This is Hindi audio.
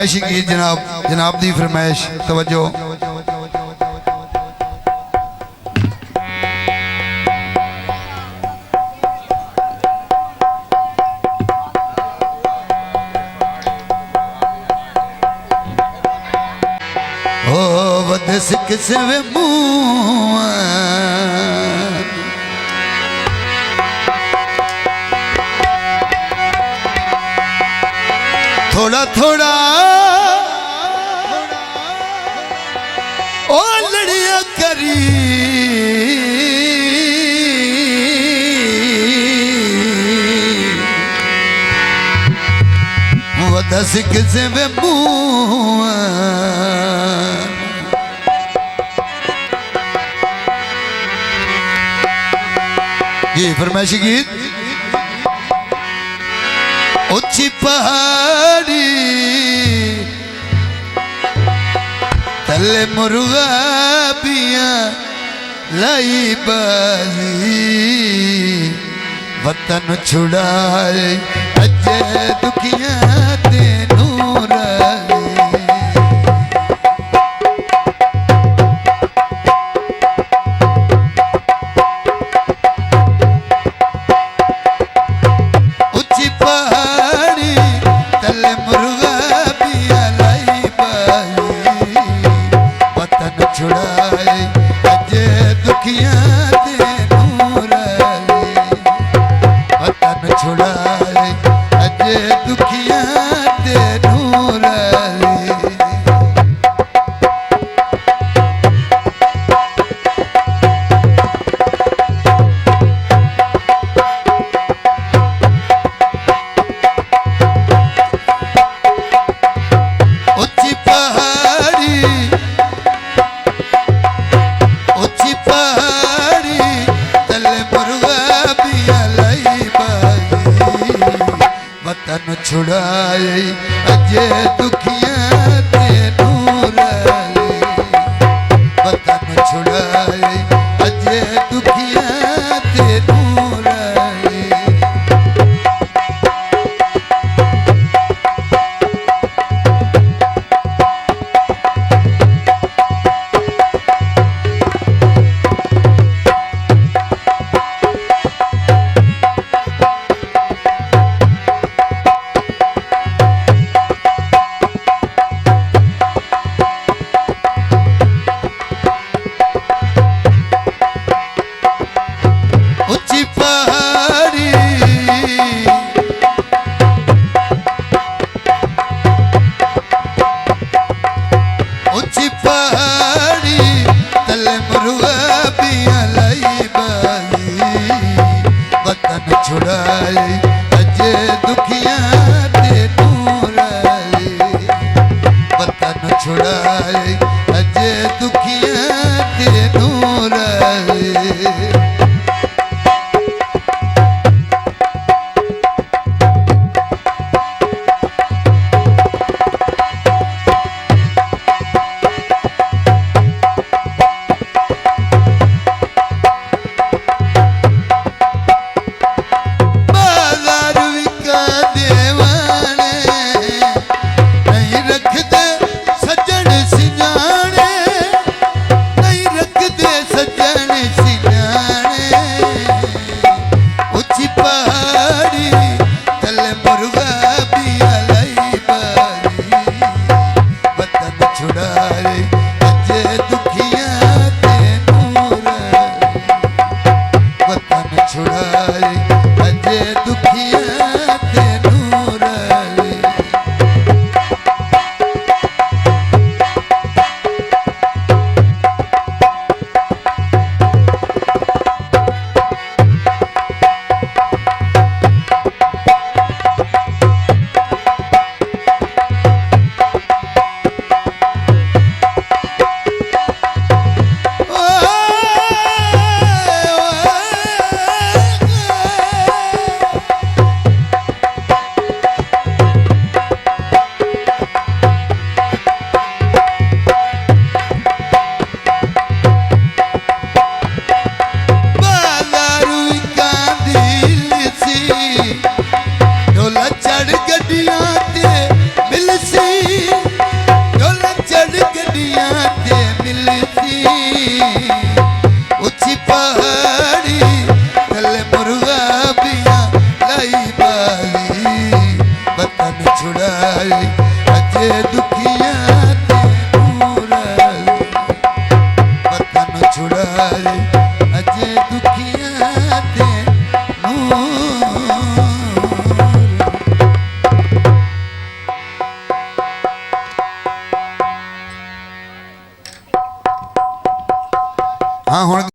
की जनाब दी फरमाइश तवज्जो। ओ वद सिक से वे मुआ थोड़ा थोड़ा ओ लड़िया करी वो दस किसे वे मुआ ये फरमाइशी गीत। ऊंची पहाड़ी तले मुर्गा पिया लाई बाजी वतन छुड़ाए अजे दुखिया तेनू राजी। छुड़ाए अजे दुखिया तेनू राजी वतन छुड़ाए अजे दुखिया तेनू राजी। छुड़ाए अजे दुखिया तेनू राजी वतन छुड़ाए अजे दुखिया तेनू राजी। छुड़ाए